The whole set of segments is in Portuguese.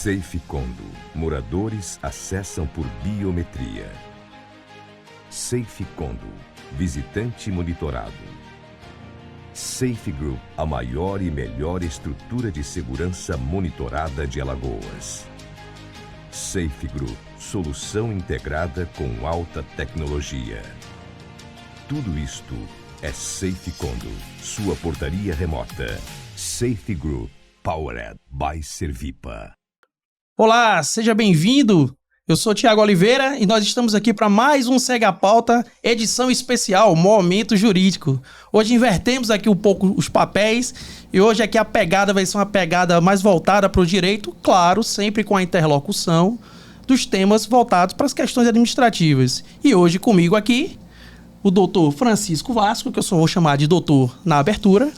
SafeCondo. Moradores acessam por biometria. SafeCondo. Visitante monitorado. Safe Group, a maior e melhor estrutura de segurança monitorada de Alagoas. Safe Group, solução integrada com alta tecnologia. Tudo isto é SafeCondo, sua portaria remota. Safe Group, powered by Servipa. Olá, seja bem-vindo. Eu sou Tiago Oliveira e nós estamos aqui para mais um Segue a Pauta, edição especial, Momento Jurídico. Hoje invertemos aqui um pouco os papéis e hoje aqui a pegada vai ser uma pegada mais voltada para o direito, claro, sempre com a interlocução dos temas voltados para as questões administrativas. E hoje comigo aqui, o doutor Francisco Vasco, que eu só vou chamar de doutor na abertura,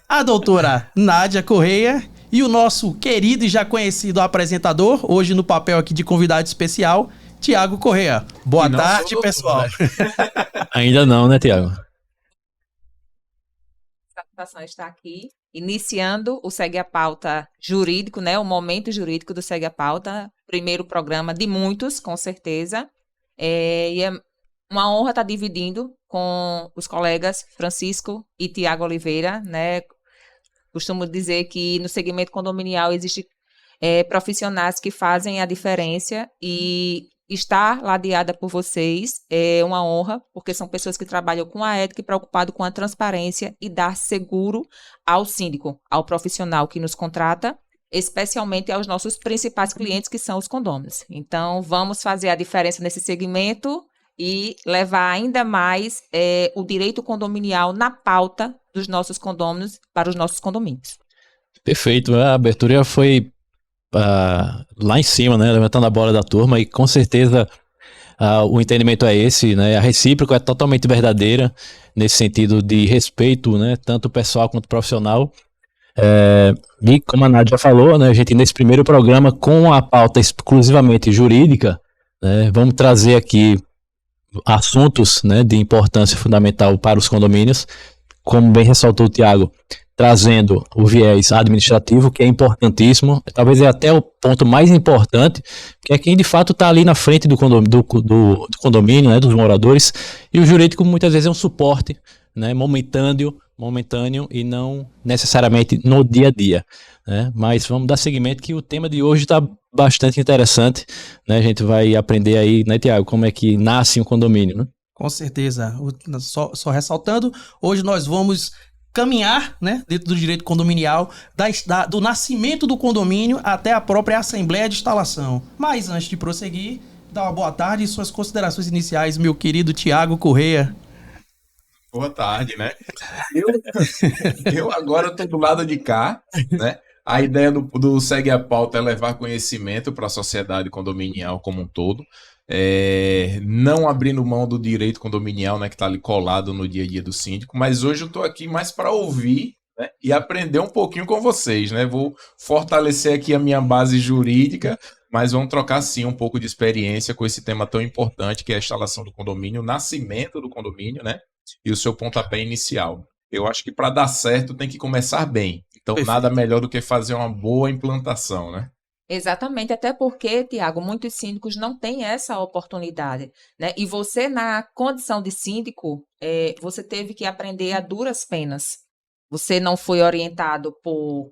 a doutora Nádia Correia e o nosso querido e já conhecido apresentador, hoje no papel aqui de convidado especial, Tiago Correia. Boa tarde, pessoal. Ainda não, né, Tiago? A satisfação está aqui, iniciando o Segue a Pauta jurídico, né? O momento jurídico do Segue a Pauta, primeiro programa de muitos, com certeza. E é uma honra estar dividindo com os colegas Francisco e Tiago Oliveira, né? Costumo dizer que no segmento condominial existem profissionais que fazem a diferença e estar ladeada por vocês é uma honra, porque são pessoas que trabalham com a ética e preocupadas com a transparência e dar seguro ao síndico, ao profissional que nos contrata, especialmente aos nossos principais clientes, que são os condôminos. Então, vamos fazer a diferença nesse segmento e levar ainda mais o direito condominial na pauta dos nossos condôminos para os nossos condomínios. Perfeito, a abertura foi lá em cima, né, levantando a bola da turma e com certeza o entendimento é esse, né, a recíproca é totalmente verdadeira nesse sentido de respeito, né, tanto pessoal quanto profissional. E como a Nádia já falou, né, a gente nesse primeiro programa com a pauta exclusivamente jurídica, né, vamos trazer aqui assuntos, né, de importância fundamental para os condomínios, como bem ressaltou o Tiago, trazendo o viés administrativo, que é importantíssimo, talvez é até o ponto mais importante, que é quem de fato está ali na frente do condomínio, né, dos moradores, e o jurídico muitas vezes é um suporte, né, momentâneo e não necessariamente no dia a dia, né? Mas vamos dar seguimento que o tema de hoje está bastante interessante, né? A gente vai aprender aí, né, Tiago, como é que nasce um condomínio, né? Com certeza. Só ressaltando, hoje nós vamos caminhar, né, dentro do direito condominial, do nascimento do condomínio até a própria assembleia de instalação. Mas antes de prosseguir, dá uma boa tarde e suas considerações iniciais, meu querido Tiago Correia. Boa tarde, né? Eu agora estou do lado de cá, né? A ideia do Segue a Pauta é levar conhecimento para a sociedade condominial como um todo, não abrindo mão do direito condominial, né, que está ali colado no dia a dia do síndico, mas hoje eu estou aqui mais para ouvir, né, e aprender um pouquinho com vocês, né? Vou fortalecer aqui a minha base jurídica, mas vamos trocar sim um pouco de experiência com esse tema tão importante que é a instalação do condomínio, o nascimento do condomínio, né? E o seu pontapé inicial. Eu acho que para dar certo tem que começar bem. Então, perfeito. Nada melhor do que fazer uma boa implantação, né? Exatamente, até porque, Tiago, muitos síndicos não têm essa oportunidade, né? E você, na condição de síndico, você teve que aprender a duras penas. Você não foi orientado por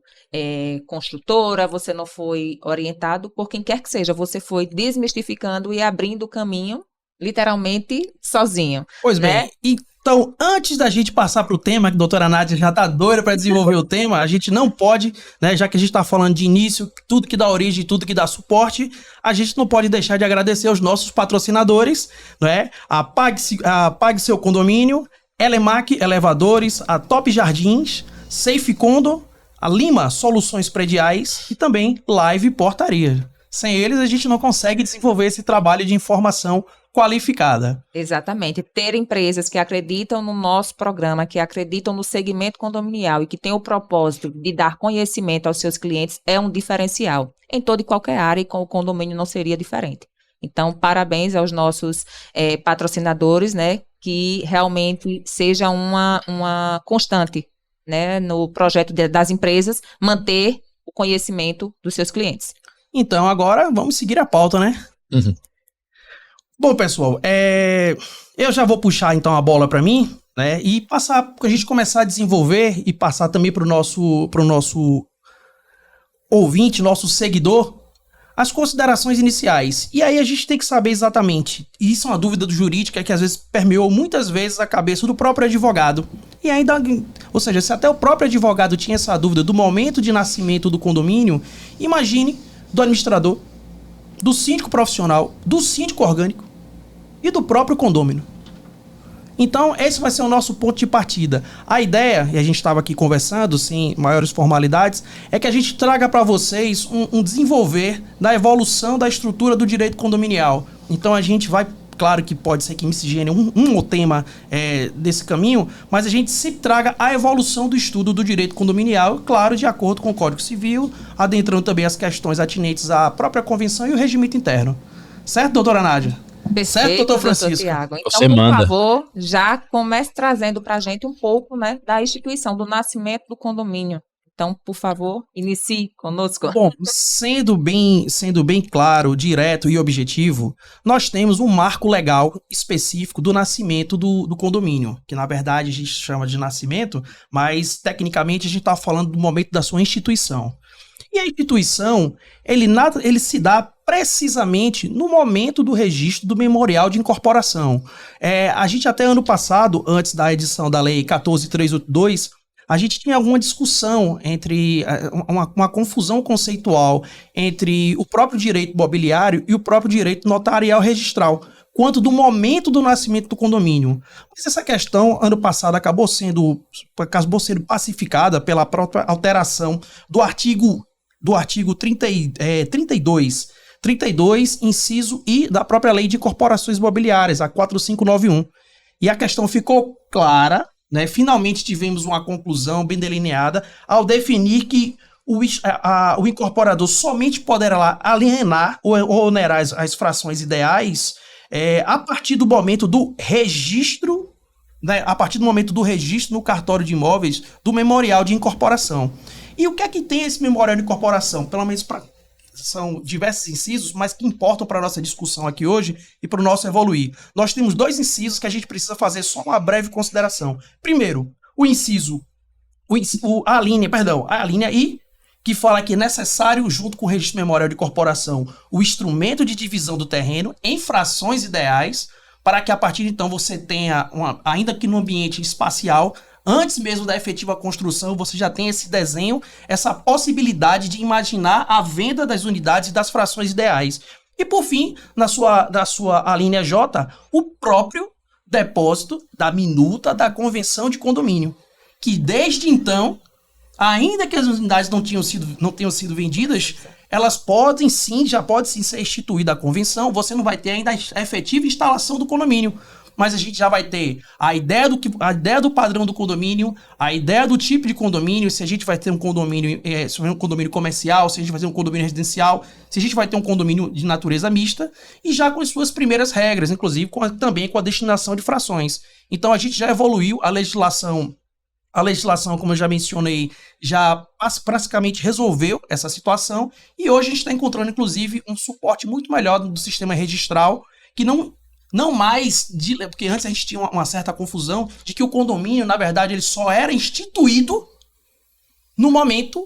construtora, você não foi orientado por quem quer que seja. Você foi desmistificando e abrindo o caminho, literalmente, sozinho. Pois né? Bem, então, antes da gente passar para o tema, que a doutora Nádia já está doida para desenvolver o tema, a gente não pode, né, já que a gente está falando de início, tudo que dá origem, tudo que dá suporte, a gente não pode deixar de agradecer aos nossos patrocinadores, né, a Pague Seu Condomínio, Elemac Elevadores, a Top Jardins, Safe Condo, a Lima Soluções Prediais e também Live Portaria. Sem eles, a gente não consegue desenvolver esse trabalho de informação qualificada. Exatamente. Ter empresas que acreditam no nosso programa, que acreditam no segmento condominial e que têm o propósito de dar conhecimento aos seus clientes é um diferencial. Em toda e qualquer área, e com o condomínio não seria diferente. Então, parabéns aos nossos patrocinadores, né, que realmente seja uma constante, né, no projeto das empresas, manter o conhecimento dos seus clientes. Então agora vamos seguir a pauta, né? Uhum. Bom, pessoal, eu já vou puxar então a bola para mim, né? E passar, para a gente começar a desenvolver e passar também para o nosso ouvinte, nosso seguidor, as considerações iniciais. E aí a gente tem que saber exatamente, e isso é uma dúvida do jurídico, que às vezes permeou muitas vezes a cabeça do próprio advogado. E ainda, ou seja, se até o próprio advogado tinha essa dúvida do momento de nascimento do condomínio, imagine do administrador, do síndico profissional, do síndico orgânico e do próprio condômino. Então, esse vai ser o nosso ponto de partida. A ideia, e a gente estava aqui conversando, sem maiores formalidades, é que a gente traga para vocês um desenvolver da evolução da estrutura do direito condominial. Então, a gente vai, claro que pode ser que miscigene um tema desse caminho, mas a gente sempre traga a evolução do estudo do direito condominial, claro, de acordo com o Código Civil, adentrando também as questões atinentes à própria convenção e o regimento interno. Certo, doutora Nádia? Perfeito, Certo, doutor Francisco? Tiago. Então, Você por manda. favor, já comece trazendo para a gente um pouco, né, da instituição, do nascimento do condomínio. Então, por favor, inicie conosco. Bom, sendo bem claro, direto e objetivo, nós temos um marco legal específico do nascimento do condomínio, que na verdade a gente chama de nascimento, mas tecnicamente a gente está falando do momento da sua instituição. E a instituição, ele se dá precisamente no momento do registro do memorial de incorporação. A gente até ano passado, antes da edição da Lei 14.382, a gente tinha alguma discussão entre, uma confusão conceitual entre o próprio direito imobiliário e o próprio direito notarial registral, quanto do momento do nascimento do condomínio. Mas essa questão, ano passado, acabou sendo pacificada pela própria alteração do artigo 32, inciso I da própria Lei de Incorporações Imobiliárias, a 4591. E a questão ficou clara, né? Finalmente tivemos uma conclusão bem delineada ao definir que o incorporador somente poderá alienar ou onerar as frações ideais a partir do momento do registro, né? A partir do momento do registro no cartório de imóveis do memorial de incorporação. E o que é que tem esse memorial de incorporação? Pelo menos são diversos incisos, mas que importam para a nossa discussão aqui hoje e para o nosso evoluir. Nós temos dois incisos que a gente precisa fazer só uma breve consideração. Primeiro, a linha I, que fala que é necessário, junto com o registro memorial de incorporação, o instrumento de divisão do terreno em frações ideais, para que a partir de então você tenha, ainda que no ambiente espacial, antes mesmo da efetiva construção, você já tem esse desenho, essa possibilidade de imaginar a venda das unidades e das frações ideais. E por fim, na sua alínea J, o próprio depósito da minuta da convenção de condomínio, que desde então, ainda que as unidades não tenham sido vendidas, elas podem sim ser instituída a convenção, você não vai ter ainda a efetiva instalação do condomínio, mas a gente já vai ter a ideia do padrão do condomínio, a ideia do tipo de condomínio, se a gente vai ter um condomínio, comercial, se a gente vai ter um condomínio residencial, se a gente vai ter um condomínio de natureza mista, e já com as suas primeiras regras, inclusive também com a destinação de frações. Então a gente já evoluiu a legislação, como eu já mencionei, já praticamente resolveu essa situação, e hoje a gente está encontrando, inclusive, um suporte muito melhor do sistema registral, que não mais, porque antes a gente tinha uma certa confusão de que o condomínio, na verdade, ele só era instituído no momento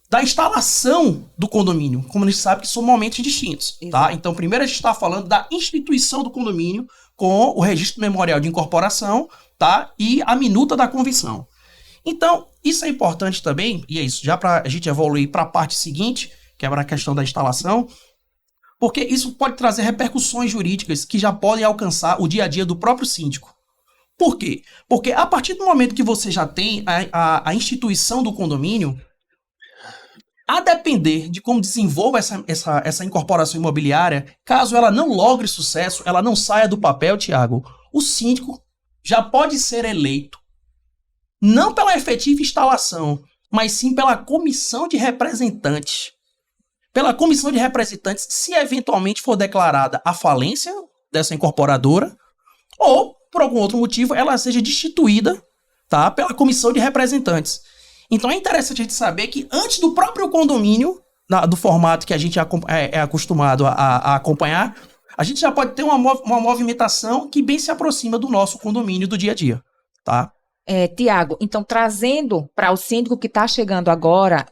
da instalação do condomínio. Como a gente sabe que são momentos distintos, tá? Então, primeiro a gente está falando da instituição do condomínio com o registro memorial de incorporação, tá? E a minuta da convenção. Então, isso é importante também, e é isso, já para a gente evoluir para a parte seguinte, que é para a questão da instalação, porque isso pode trazer repercussões jurídicas que já podem alcançar o dia a dia do próprio síndico. Por quê? Porque a partir do momento que você já tem a instituição do condomínio, a depender de como desenvolva essa incorporação imobiliária, caso ela não logre sucesso, ela não saia do papel, Tiago, o síndico já pode ser eleito não pela efetiva instalação, mas sim pela comissão de representantes. Pela comissão de representantes, se eventualmente for declarada a falência dessa incorporadora, ou, por algum outro motivo, ela seja destituída, tá, pela comissão de representantes. Então é interessante a gente saber que antes do próprio condomínio, do formato que a gente é acostumado a acompanhar, a gente já pode ter uma movimentação que bem se aproxima do nosso condomínio do dia a dia, tá? Tiago, então trazendo para o síndico que está chegando agora,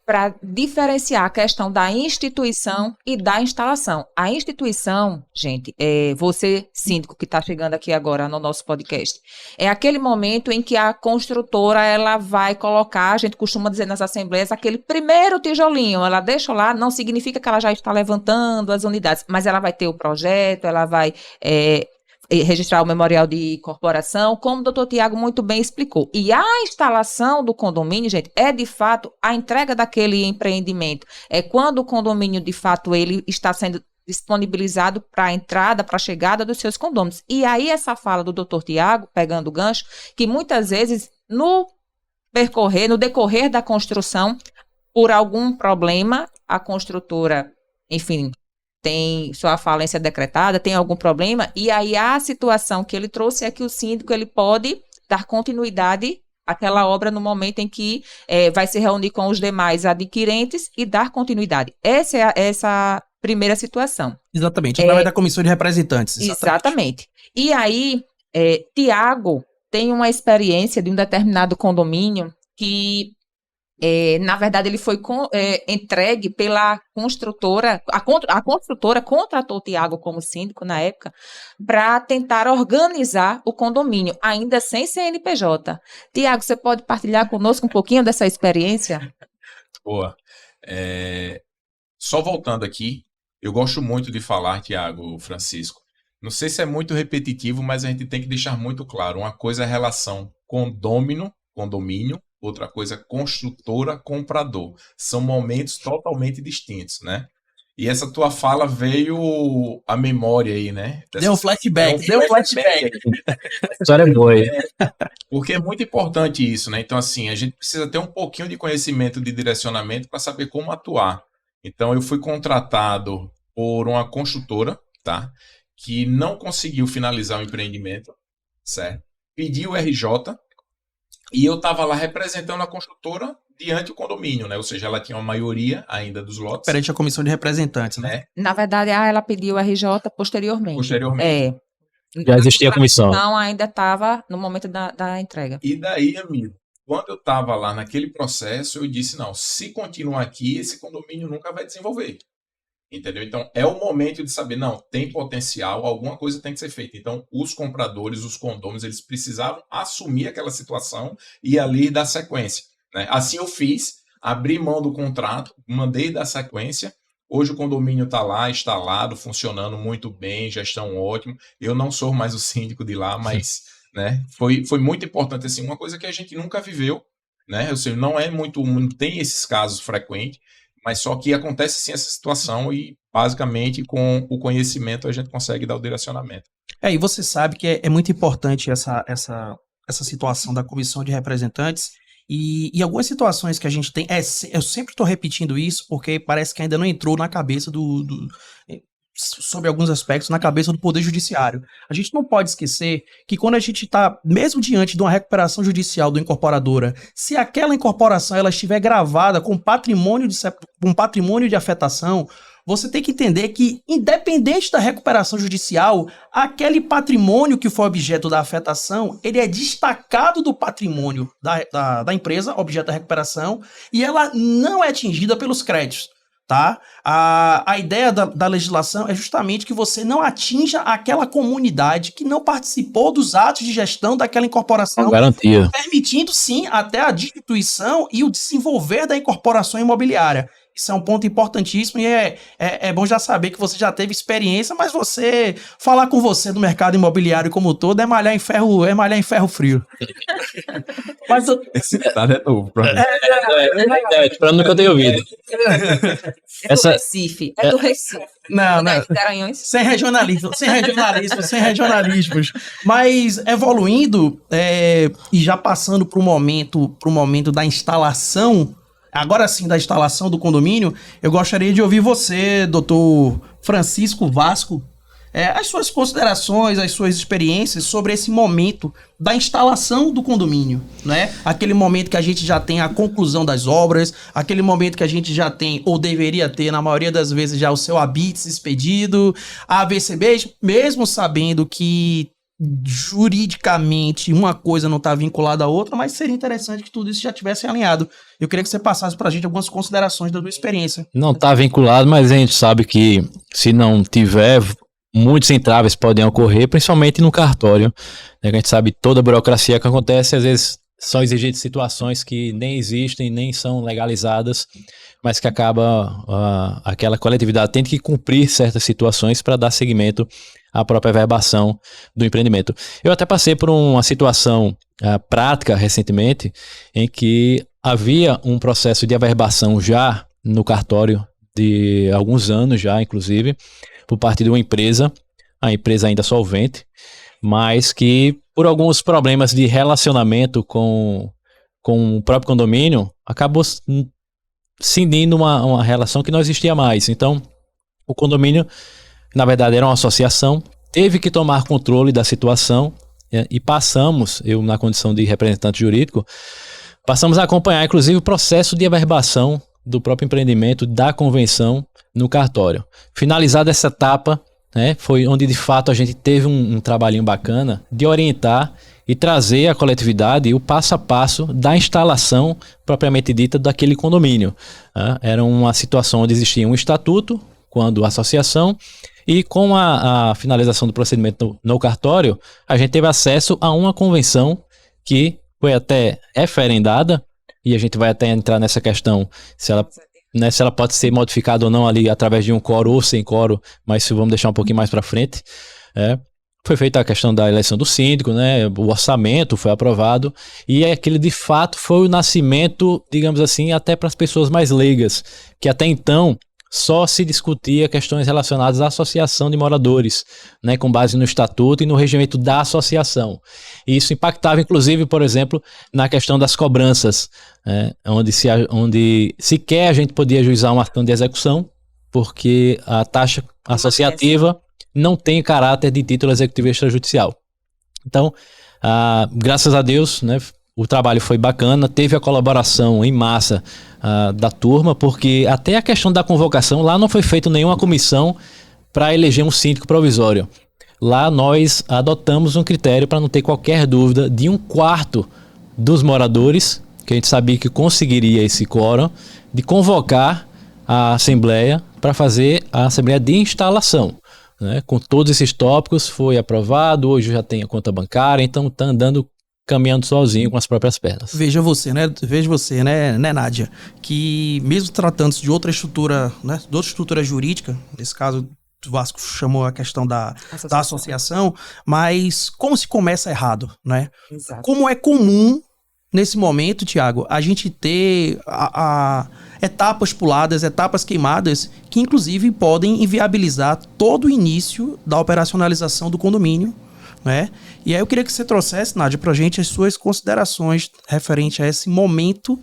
para diferenciar a questão da instituição e da instalação. A instituição, gente, você, síndico que está chegando aqui agora no nosso podcast, é aquele momento em que a construtora ela vai colocar, a gente costuma dizer nas assembleias, aquele primeiro tijolinho, ela deixa lá, não significa que ela já está levantando as unidades, mas ela vai ter o projeto, ela vai registrar o memorial de incorporação, como o doutor Tiago muito bem explicou. E a instalação do condomínio, gente, é de fato a entrega daquele empreendimento. É quando o condomínio, de fato, ele está sendo disponibilizado para a entrada, para a chegada dos seus condôminos. E aí essa fala do doutor Tiago, pegando o gancho, que muitas vezes no decorrer da construção, por algum problema, a construtora, enfim, tem sua falência decretada, tem algum problema, e aí a situação que ele trouxe é que o síndico ele pode dar continuidade àquela obra no momento em que vai se reunir com os demais adquirentes e dar continuidade. Essa é essa primeira situação. Exatamente, através da comissão de representantes. Exatamente. E aí, Tiago tem uma experiência de um determinado condomínio que na verdade, ele foi entregue pela construtora, a construtora contratou o Tiago como síndico na época para tentar organizar o condomínio, ainda sem CNPJ. Tiago, você pode partilhar conosco um pouquinho dessa experiência? Boa. Só voltando aqui, eu gosto muito de falar, Tiago, Francisco, não sei se é muito repetitivo, mas a gente tem que deixar muito claro, uma coisa é a relação condomínio, outra coisa, construtora-comprador. São momentos totalmente distintos, né? E essa tua fala veio à memória aí, né? Deu um flashback. História é boa aí. Porque é muito importante isso, né? Então, assim, a gente precisa ter um pouquinho de conhecimento de direcionamento para saber como atuar. Então, eu fui contratado por uma construtora, tá? Que não conseguiu finalizar o empreendimento, certo? Pediu o RJ, e eu estava lá representando a construtora diante do condomínio, né? Ou seja, ela tinha uma maioria ainda dos lotes. Perante a comissão de representantes, né? Na verdade, ela pediu o RJ posteriormente. Já existia a comissão. Então, ainda estava no momento da entrega. E daí, amigo, quando eu estava lá naquele processo, eu disse, não, se continuar aqui, esse condomínio nunca vai desenvolver. Entendeu? Então, é o momento de saber, não, tem potencial, alguma coisa tem que ser feita. Então, os compradores, os condôminos, eles precisavam assumir aquela situação e ali dar sequência, né? Assim eu fiz, abri mão do contrato, mandei dar sequência. Hoje o condomínio está lá, instalado, funcionando muito bem, gestão ótima. Eu não sou mais o síndico de lá, mas né, foi muito importante, assim, uma coisa que a gente nunca viveu, né? Eu sei, não tem esses casos frequentes, mas só que acontece sim essa situação e, basicamente, com o conhecimento a gente consegue dar o direcionamento. E você sabe que é muito importante essa situação da comissão de representantes e algumas situações que a gente tem, eu sempre estou repetindo isso porque parece que ainda não entrou na cabeça sobre alguns aspectos, na cabeça do Poder Judiciário. A gente não pode esquecer que quando a gente está, mesmo diante de uma recuperação judicial da incorporadora, se aquela incorporação ela estiver gravada com patrimônio de afetação, você tem que entender que, independente da recuperação judicial, aquele patrimônio que foi objeto da afetação, ele é destacado do patrimônio da empresa, objeto da recuperação, e ela não é atingida pelos créditos. Tá? A ideia da legislação é justamente que você não atinja aquela comunidade que não participou dos atos de gestão daquela incorporação, garantia, permitindo sim até a destituição e o desenvolver da incorporação imobiliária. Isso é um ponto importantíssimo e é bom já saber que você já teve experiência, mas falar com você do mercado imobiliário como um todo é malhar em ferro frio. Mas esse detalhe é novo pra mim. Esperando nunca ter ouvido. Do Recife. É do Recife. Não. Garanhões. Sem regionalismos. Mas evoluindo e já passando para o momento da instalação. Agora sim, da instalação do condomínio, eu gostaria de ouvir você, doutor Francisco Vasco, as suas considerações, as suas experiências sobre esse momento da instalação do condomínio, né? Aquele momento que a gente já tem a conclusão das obras, aquele momento que a gente já tem, ou deveria ter, na maioria das vezes, já o seu habites expedido, a AVCB, mesmo sabendo que juridicamente uma coisa não está vinculada à outra, mas seria interessante que tudo isso já tivesse alinhado. Eu queria que você passasse para a gente algumas considerações da sua experiência. Não está vinculado, mas a gente sabe que se não tiver, muitos entraves podem ocorrer, principalmente no cartório. A gente sabe toda a burocracia que acontece, às vezes são exigidas situações que nem existem, nem são legalizadas, mas que acaba aquela coletividade tendo que cumprir certas situações para dar seguimento à própria verbação do empreendimento. Eu até passei por uma situação prática recentemente, em que havia um processo de averbação já no cartório de alguns anos já, inclusive, por parte de uma empresa, a empresa ainda solvente, mas que por alguns problemas de relacionamento com o próprio condomínio, acabou cindindo uma relação que não existia mais. Então, o condomínio, na verdade, era uma associação, teve que tomar controle da situação e passamos, eu na condição de representante jurídico, passamos a acompanhar, inclusive, o processo de averbação do próprio empreendimento, da convenção no cartório. Finalizada essa etapa, né, foi onde, de fato, a gente teve um trabalhinho bacana de orientar e trazer à coletividade o passo a passo da instalação propriamente dita daquele condomínio. Era uma situação onde existia um estatuto, quando a associação, e com a finalização do procedimento no cartório, a gente teve acesso a uma convenção que foi até referendada, e a gente vai até entrar nessa questão, se ela pode ser modificada ou não ali através de um quórum ou sem quórum, mas isso vamos deixar um pouquinho mais para frente. Foi feita a questão da eleição do síndico, né? O orçamento foi aprovado, e aquele de fato foi o nascimento, digamos assim, até para as pessoas mais leigas, que até então só se discutia questões relacionadas à associação de moradores, né, com base no estatuto e no regimento da associação. E isso impactava, inclusive, por exemplo, na questão das cobranças, onde sequer a gente podia ajuizar uma ação de execução, porque a taxa associativa não tem caráter de título executivo extrajudicial. Então, graças a Deus, né, o trabalho foi bacana, teve a colaboração em massa da turma, porque até a questão da convocação, lá não foi feita nenhuma comissão para eleger um síndico provisório. Lá nós adotamos um critério para não ter qualquer dúvida de 1/4 dos moradores, que a gente sabia que conseguiria esse quórum, de convocar a assembleia para fazer a assembleia de instalação. Né? Com todos esses tópicos foi aprovado, hoje já tem a conta bancária, então está andando, caminhando sozinho com as próprias pernas. Veja você, né, Nádia, que mesmo tratando-se de outra estrutura, né, de outra estrutura jurídica, nesse caso o Vasco chamou a questão da associação, mas como se começa errado, né? Exato. Como é comum nesse momento, Tiago, a gente ter etapas puladas, etapas queimadas, que inclusive podem inviabilizar todo o início da operacionalização do condomínio, né? E aí eu queria que você trouxesse, Nádia, pra gente as suas considerações referente a esse momento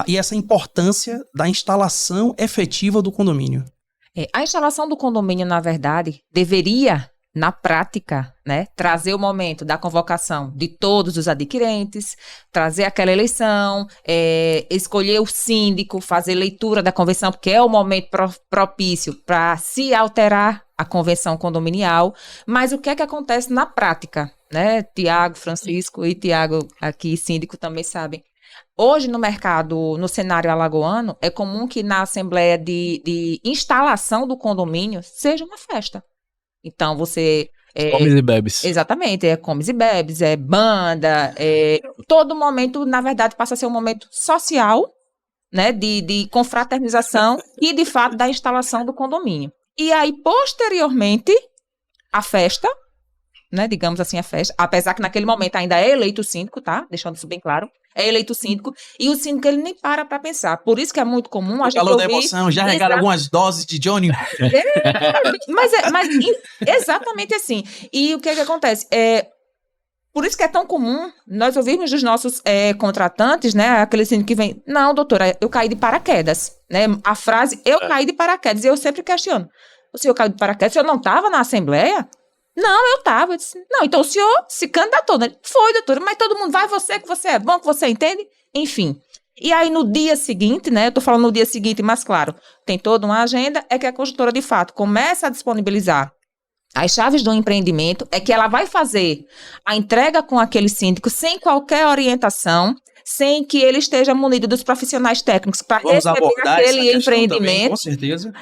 e essa importância da instalação efetiva do condomínio. A instalação do condomínio, na verdade, deveria, na prática, né, trazer o momento da convocação de todos os adquirentes, trazer aquela eleição, escolher o síndico, fazer leitura da convenção, porque é o momento propício para se alterar a convenção condominial. Mas o que é que acontece na prática? Né? Tiago, Francisco e Tiago aqui, síndico, também sabem. Hoje no mercado, no cenário alagoano, é comum que na assembleia de instalação do condomínio seja uma festa. Então você... comes e bebes. Exatamente, comes e bebes, banda, todo momento, na verdade, passa a ser um momento social, né, de confraternização e, de fato, da instalação do condomínio. E aí, posteriormente, a festa, né, digamos assim, a festa, apesar que naquele momento ainda é eleito o síndico, tá? Deixando isso bem claro. É eleito o síndico, e o síndico ele nem para pensar. Por isso que é muito comum a gente Calor ouvir... da emoção, já regaram algumas doses de Johnny. Mas exatamente assim. E o que acontece? Por isso que é tão comum nós ouvirmos dos nossos contratantes, né, aquele síndico que vem, não, doutora, eu caí de paraquedas, né, a frase, eu caí de paraquedas, e eu sempre questiono, O senhor caiu de paraquedas, o senhor não estava na Assembleia? Não, eu estava. Eu disse, não, então o senhor se candidatou, né? Foi, doutora, mas todo mundo vai, você que você é bom, que você entende? Enfim. E aí, no dia seguinte, né? Eu estou falando no dia seguinte, mas claro, tem toda uma agenda, é que a construtora, de fato, começa a disponibilizar as chaves do empreendimento, é que ela vai fazer a entrega com aquele síndico sem qualquer orientação, sem que ele esteja munido dos profissionais técnicos para receber aquele empreendimento. Também, com certeza.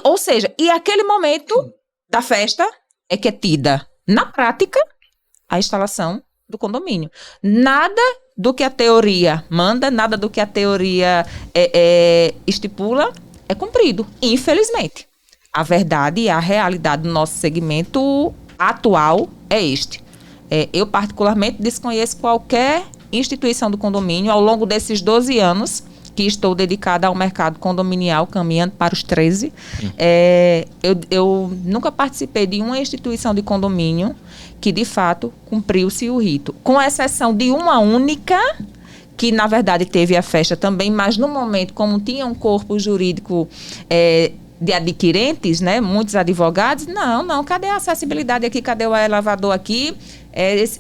Ou seja, e aquele momento da festa é que é tida, na prática, a instalação do condomínio. Nada do que a teoria manda, nada do que a teoria estipula é cumprido, infelizmente. A verdade e a realidade do nosso segmento atual é este. Eu, particularmente, desconheço qualquer instituição do condomínio ao longo desses 12 anos que estou dedicada ao mercado condominial, caminhando para os 13. Eu nunca participei de uma instituição de condomínio que, de fato, cumpriu-se o rito. Com exceção de uma única, que, na verdade, teve a festa também, mas no momento, como tinha um corpo jurídico de adquirentes, né, muitos advogados, não, cadê a acessibilidade aqui, cadê o elevador aqui?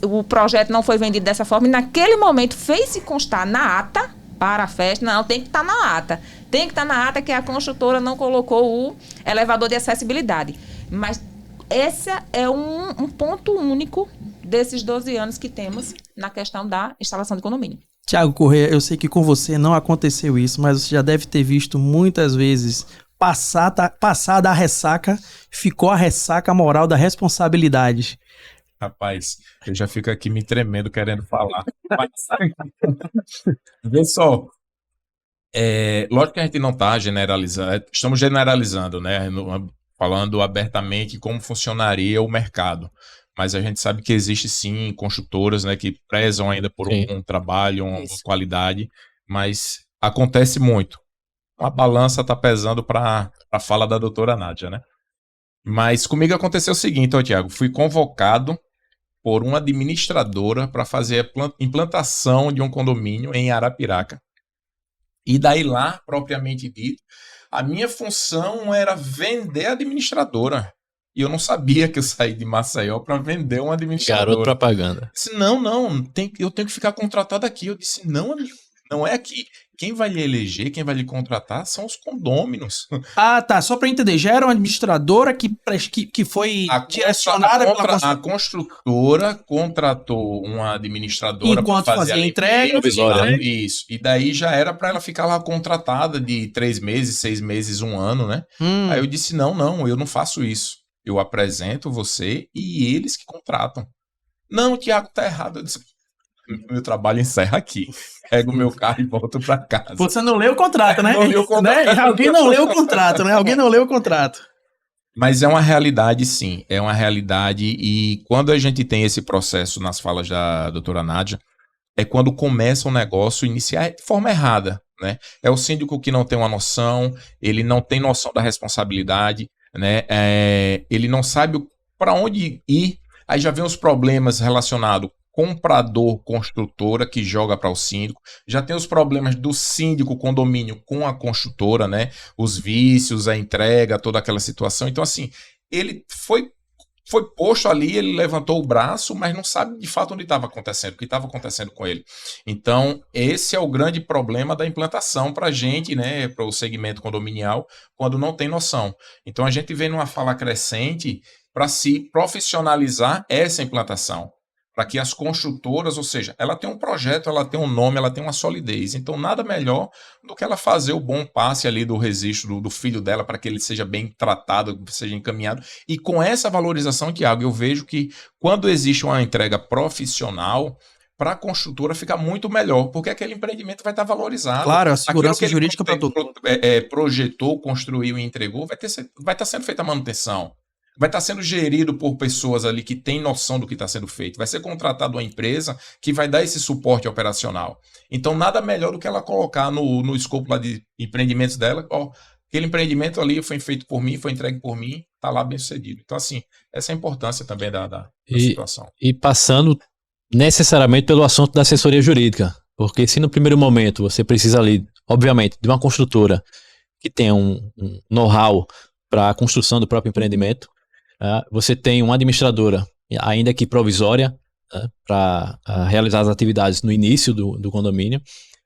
O projeto não foi vendido dessa forma, e naquele momento fez-se constar na ata para a festa, não, tem que estar na ata. Tem que estar na ata que a construtora não colocou o elevador de acessibilidade. Mas esse é um ponto único desses 12 anos que temos na questão da instalação de condomínio. Tiago Corrêa, eu sei que com você não aconteceu isso, mas você já deve ter visto muitas vezes passada a ressaca, ficou a ressaca moral da responsabilidade. Rapaz, eu já fico aqui me tremendo querendo falar. Vê só. Lógico que a gente não está generalizando, estamos generalizando, né? Falando abertamente como funcionaria o mercado. Mas a gente sabe que existe sim construtoras, né, que prezam ainda por um trabalho, uma qualidade, mas acontece muito. A balança está pesando para a fala da doutora Nádia, né? Mas comigo aconteceu o seguinte, Tiago, fui convocado por uma administradora para fazer a implantação de um condomínio em Arapiraca. E daí lá, propriamente dito, a minha função era vender a administradora. E eu não sabia que eu saí de Maceió para vender uma administradora. Garoto propaganda. Eu disse, não, eu tenho que ficar contratado aqui. Eu disse, não, amigo, não é aqui. Quem vai lhe eleger, quem vai lhe contratar são os condôminos. Ah, tá. Só para entender, já era uma administradora que foi direcionada pela A construtora contratou uma administradora enquanto fazia a entrega. Isso. E daí já era para ela ficar lá contratada de 3 meses, 6 meses, 1 ano, né? Aí eu disse, não, eu não faço isso. Eu apresento você e eles que contratam. Não, Tiago, tá errado. Eu disse, meu trabalho encerra aqui. Pego o meu carro e volto para casa. Você não leu o contrato, né? Não leu o contrato. Né? Alguém não leu o contrato, né? Alguém não leu o contrato. Mas é uma realidade, sim. É uma realidade. E quando a gente tem esse processo nas falas da doutora Nádia, é quando começa o negócio iniciar de forma errada, né? É o síndico que não tem uma noção, ele não tem noção da responsabilidade, né? Ele não sabe para onde ir. Aí já vem os problemas relacionados comprador, construtora que joga para o síndico, já tem os problemas do síndico, condomínio com a construtora, né? Os vícios, a entrega, toda aquela situação. Então, assim, ele foi posto ali, ele levantou o braço, mas não sabe de fato onde estava acontecendo, o que estava acontecendo com ele. Então, esse é o grande problema da implantação para a gente, né? Para o segmento condominial, quando não tem noção. Então, a gente vem numa fala crescente para se profissionalizar essa implantação, para que as construtoras, ou seja, ela tem um projeto, ela tem um nome, ela tem uma solidez. Então, nada melhor do que ela fazer o bom passe ali do registro do filho dela para que ele seja bem tratado, seja encaminhado. E com essa valorização, Tiago, eu vejo que quando existe uma entrega profissional, para a construtora fica muito melhor, porque aquele empreendimento vai estar valorizado. Claro, a segurança jurídica para todo. Projetou, construiu e entregou, vai estar sendo feita a manutenção. Vai estar sendo gerido por pessoas ali que têm noção do que está sendo feito. Vai ser contratado uma empresa que vai dar esse suporte operacional. Então, nada melhor do que ela colocar no escopo lá de empreendimentos dela, aquele empreendimento ali foi feito por mim, foi entregue por mim, está lá bem sucedido. Então, assim, essa é a importância também da situação. E passando necessariamente pelo assunto da assessoria jurídica, porque se no primeiro momento você precisa ali, obviamente, de uma construtora que tenha um know-how para a construção do próprio empreendimento. Você tem uma administradora, ainda que provisória, para realizar as atividades no início do condomínio.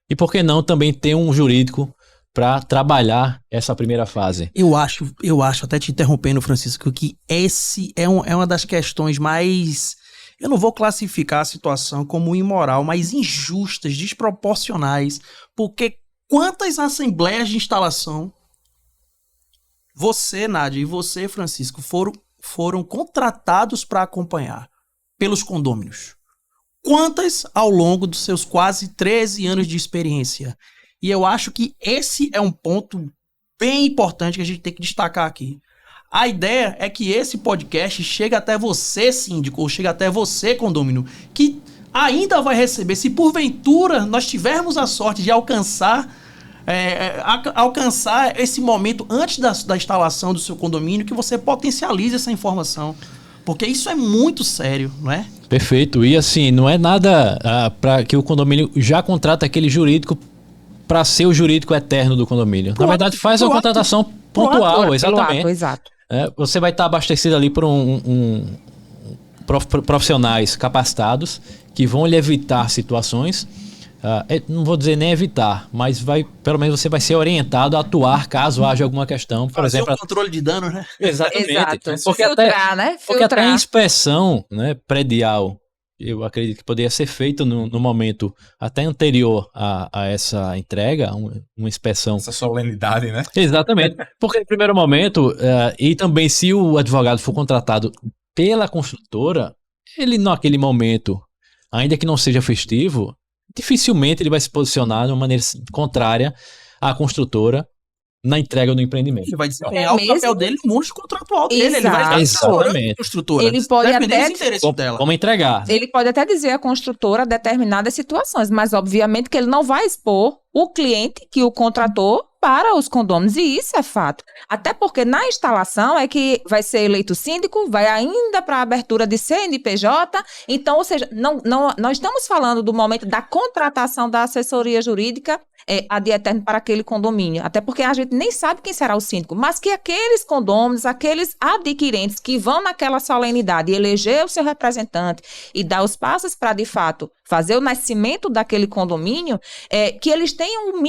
E por que não também ter um jurídico para trabalhar essa primeira fase? Eu acho, até te interrompendo, Francisco, que esse é uma das questões mais... Eu não vou classificar a situação como imoral, mas injustas, desproporcionais, porque quantas assembleias de instalação você, Nádia, e você, Francisco, foram contratados para acompanhar pelos condôminos? Quantas ao longo dos seus quase 13 anos de experiência? E eu acho que esse é um ponto bem importante que a gente tem que destacar aqui. A ideia é que esse podcast chegue até você, síndico, ou chegue até você, condômino, que ainda vai receber, se porventura nós tivermos a sorte de alcançar esse momento antes da instalação do seu condomínio, que você potencialize essa informação. Porque isso é muito sério, não é? Perfeito. E assim, não é nada para que o condomínio já contrata aquele jurídico para ser o jurídico eterno do condomínio. Na verdade, faz uma contratação pontual, exatamente. Exato. Você vai estar abastecido ali por profissionais capacitados que vão lhe evitar situações. Não vou dizer nem evitar, mas pelo menos você vai ser orientado a atuar caso haja alguma questão. Por exemplo, um controle de dano, né? Exatamente. Exato. Porque até a inspeção, né, predial, eu acredito que poderia ser feita no momento até anterior a essa entrega, uma inspeção. Essa solenidade, né? Exatamente. Porque no primeiro momento, e também se o advogado for contratado pela construtora, ele naquele momento, ainda que não seja festivo, dificilmente ele vai se posicionar de uma maneira contrária à construtora na entrega do empreendimento. Ele vai desempenhar o papel dele no mundo contratual dele. Exato. Ele vai Exatamente. a construtora. Ele pode até... dos interesses dela. Como entregar. Ele pode até dizer à construtora determinadas situações, mas obviamente que ele não vai expor o cliente que o contratou para os condôminos, e isso é fato. Até porque na instalação é que vai ser eleito síndico, vai ainda para a abertura de CNPJ, então, ou seja, nós estamos falando do momento da contratação da assessoria jurídica ad eterno para aquele condomínio, até porque a gente nem sabe quem será o síndico, mas que aqueles condôminos, aqueles adquirentes que vão naquela solenidade eleger o seu representante e dar os passos para, de fato, fazer o nascimento daquele condomínio, que eles tenham o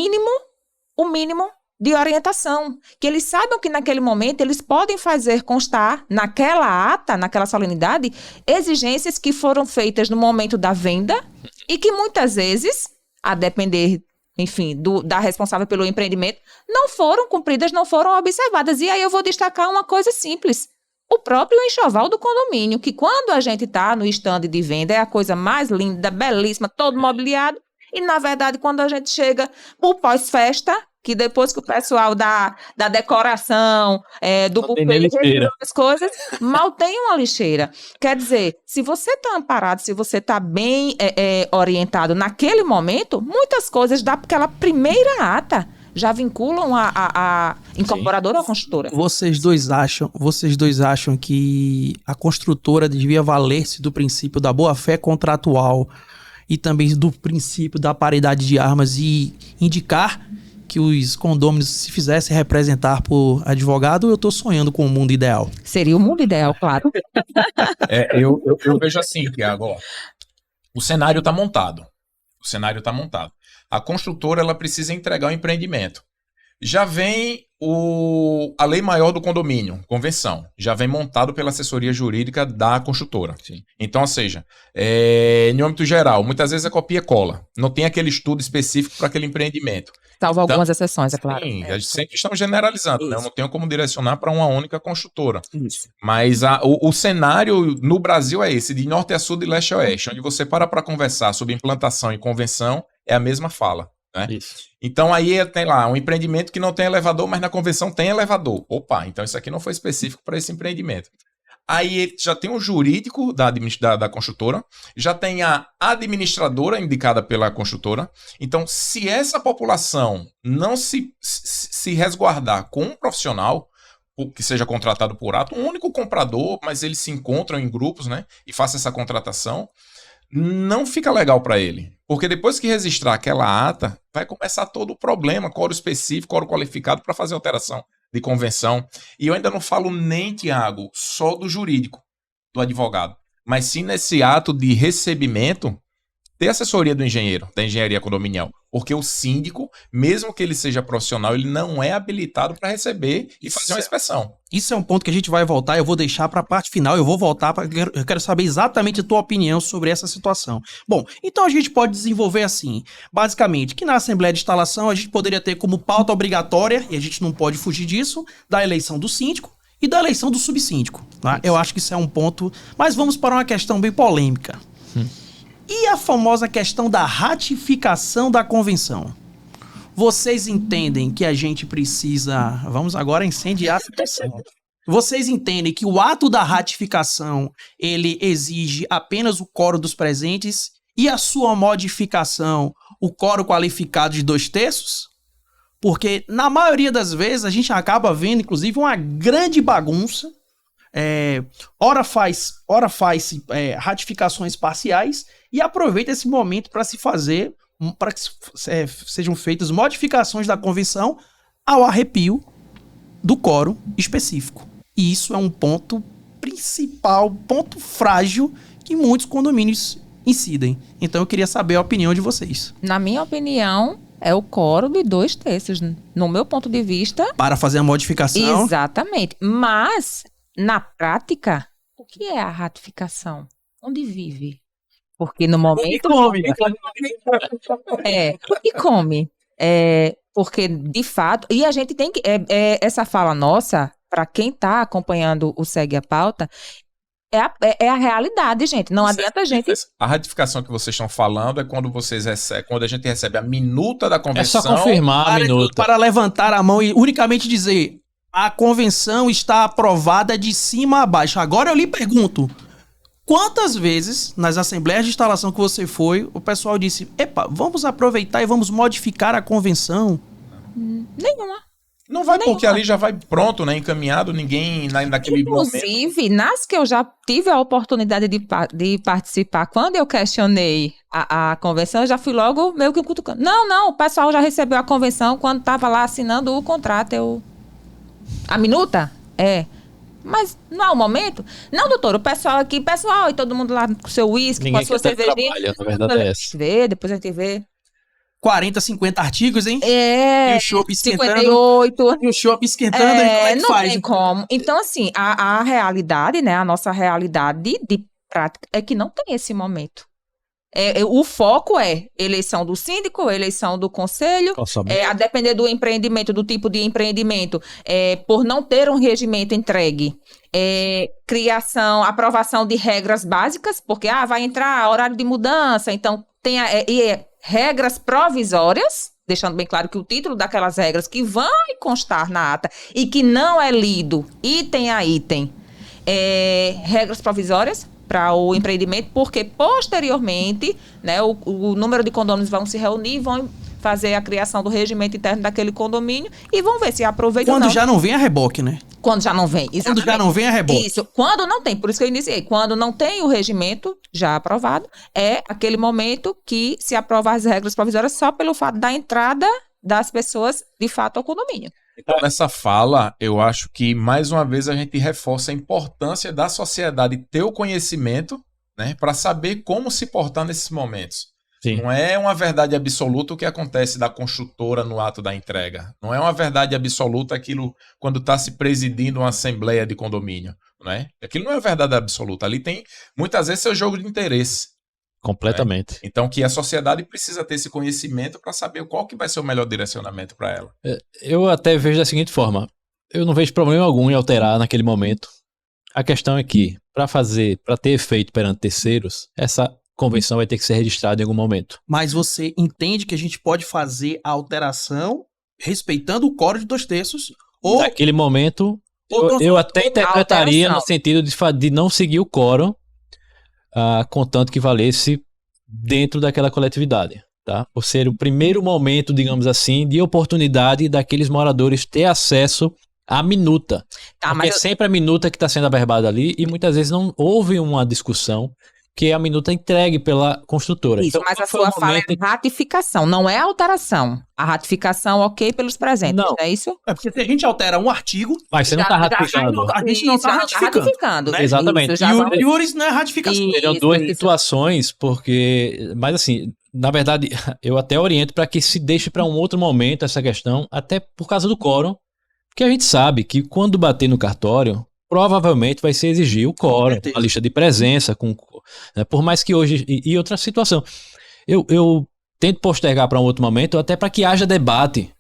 mínimo de orientação, que eles saibam que naquele momento eles podem fazer constar naquela ata, naquela solenidade, exigências que foram feitas no momento da venda e que muitas vezes, a depender, enfim, da responsável pelo empreendimento, não foram cumpridas, não foram observadas. E aí eu vou destacar uma coisa simples. O próprio enxoval do condomínio, que quando a gente está no stand de venda é a coisa mais linda, belíssima, todo mobiliado. E, na verdade, quando a gente chega pro pós-festa, que depois que o pessoal da decoração, do buffet, retirou as coisas, mal tem uma lixeira. Quer dizer, se você está amparado, se você está bem orientado naquele momento, muitas coisas daquela primeira ata já vinculam a incorporadora ou a construtora. Vocês dois acham que a construtora devia valer-se do princípio da boa-fé contratual e também do princípio da paridade de armas e indicar que os condôminos se fizessem representar por advogado, ou eu estou sonhando com o mundo ideal? Seria o mundo ideal, claro. Eu vejo assim, Tiago, o cenário está montado. A construtora ela precisa entregar o empreendimento. Já vem a lei maior do condomínio, convenção, já vem montado pela assessoria jurídica da construtora. Sim. Então, ou seja, em âmbito geral, muitas vezes é copia e cola. Não tem aquele estudo específico para aquele empreendimento. Salvo algumas exceções, é claro. Sim, sempre estamos generalizando, né? Eu não tenho como direcionar para uma única construtora. Isso. Mas o cenário no Brasil é esse, de norte a sul, de leste a oeste, onde você para conversar sobre implantação e convenção, é a mesma fala. Né? Isso. Então aí tem lá um empreendimento que não tem elevador, mas na convenção tem elevador. Opa, então isso aqui não foi específico para esse empreendimento. Aí já tem o jurídico da construtora, já tem a administradora indicada pela construtora. Então, se essa população não se resguardar com um profissional, que seja contratado por ato, um único comprador, mas eles se encontram em grupos, né, e faça essa contratação, não fica legal para ele. Porque depois que registrar aquela ata, vai começar todo o problema, quórum específico, quórum qualificado para fazer alteração. de convenção. E eu ainda não falo nem, Tiago, só do jurídico, do advogado, mas sim nesse ato de recebimento, ter assessoria do engenheiro, da engenharia condominial. Porque o síndico, mesmo que ele seja profissional, ele não é habilitado para receber e fazer uma inspeção. Isso é um ponto que a gente vai voltar, eu vou deixar para a parte final, eu vou voltar, eu quero saber exatamente a tua opinião sobre essa situação. Bom, então a gente pode desenvolver assim, basicamente, que na Assembleia de Instalação a gente poderia ter como pauta obrigatória, e a gente não pode fugir disso, da eleição do síndico e da eleição do subsíndico. Tá? Eu acho que isso é um ponto, mas vamos para uma questão bem polêmica. E a famosa questão da ratificação da convenção? Vocês entendem que a gente precisa... Vamos agora incendiar a situação. Vocês entendem que o ato da ratificação, ele exige apenas o quórum dos presentes e a sua modificação, o quórum qualificado de 2/3? Porque, na maioria das vezes, a gente acaba vendo, inclusive, uma grande bagunça. Ora faz ratificações parciais e aproveita esse momento para se fazer, para que sejam feitas modificações da convenção ao arrepio do quórum específico. E isso é um ponto principal, ponto frágil que muitos condomínios incidem. Então eu queria saber a opinião de vocês. Na minha opinião, é o quórum de 2/3, no meu ponto de vista. Para fazer a modificação. Exatamente. Mas, na prática, o que é a ratificação? Onde vive? Porque no momento... E come. Porque, de fato... E a gente tem que... essa fala nossa, para quem está acompanhando o Segue a Pauta, é a realidade, gente. Não adianta a gente... A ratificação que vocês estão falando é quando vocês recebem, quando a gente recebe a minuta da convenção... É só confirmar a minuta. Para levantar a mão e unicamente dizer... A convenção está aprovada de cima a baixo. Agora eu lhe pergunto... Quantas vezes, nas assembleias de instalação que você foi, o pessoal disse, vamos aproveitar e vamos modificar a convenção? Nenhuma. Não vai, porque ali já vai pronto, né? Encaminhado, ninguém naquele momento. Inclusive, nas que eu já tive a oportunidade de participar, quando eu questionei a convenção, eu já fui logo meio que cutucando. Não, o pessoal já recebeu a convenção quando estava lá assinando o contrato. A minuta? Mas não é o momento? Não, doutor, o pessoal aqui, e todo mundo lá com seu uísque, com a sua cervejinha. Na verdade é essa. Depois a gente vê. 40, 50 artigos, hein? E o chopp esquentando. 58. E o chopp esquentando, e como é que não faz? Não tem como. Então, assim, a realidade, né, a nossa realidade de prática é que não tem esse momento. O foco é eleição do síndico, eleição do conselho, a depender do empreendimento, do tipo de empreendimento, por não ter um regimento entregue, aprovação de regras básicas, porque vai entrar horário de mudança, então tem regras provisórias, deixando bem claro que o título daquelas regras que vai constar na ata e que não é lido item a item, regras provisórias para o empreendimento, porque posteriormente, né, o número de condôminos vão se reunir, vão fazer a criação do regimento interno daquele condomínio e vão ver se aproveita ou não. Quando já não vem a reboque, né? Quando já não vem, exatamente. Quando já não vem a reboque. Isso, quando não tem, por isso que eu iniciei. Quando não tem o regimento já aprovado, é aquele momento que se aprova as regras provisórias só pelo fato da entrada das pessoas, de fato, ao condomínio. Então, nessa fala, eu acho que, mais uma vez, a gente reforça a importância da sociedade ter o conhecimento, né, para saber como se portar nesses momentos. Sim. Não é uma verdade absoluta o que acontece da construtora no ato da entrega. Não é uma verdade absoluta aquilo quando está se presidindo uma assembleia de condomínio. Não é? Aquilo não é verdade absoluta. Ali tem, muitas vezes, seu jogo de interesse. Completamente. Né? Então, que a sociedade precisa ter esse conhecimento para saber qual que vai ser o melhor direcionamento para ela. Eu até vejo da seguinte forma. Eu não vejo problema algum em alterar naquele momento. A questão é que, para ter efeito perante terceiros, essa convenção vai ter que ser registrada em algum momento. Mas você entende que a gente pode fazer a alteração respeitando o quórum de 2/3? Ou naquele momento, eu até interpretaria no sentido de não seguir o quórum, contanto que valesse dentro daquela coletividade, tá? Por ser o primeiro momento, digamos assim, de oportunidade daqueles moradores ter acesso à minuta. Porque é sempre a minuta que está sendo averbada ali e muitas vezes não houve uma discussão que a minuta é entregue pela construtora. Isso, Então, mas a foi o sua fala momento é ratificação, não é alteração. A ratificação, ok, pelos presentes, Não. não é isso? É porque se a gente altera um artigo, Mas você não está ratificando. a gente não Isso, está já ratificando. Né? Exatamente. Isso, já E vamos- o Iuris não é ratificação. Seriam Isso, duas isso. situações, porque. Mas assim, na verdade, eu até oriento para que se deixe para um outro momento essa questão, até por causa do quórum, porque a gente sabe que quando bater no cartório, provavelmente vai ser exigir o quórum, certeza. a lista de presença, né, por mais que hoje. E outra situação. Eu tento postergar para um outro momento, até para que haja debate.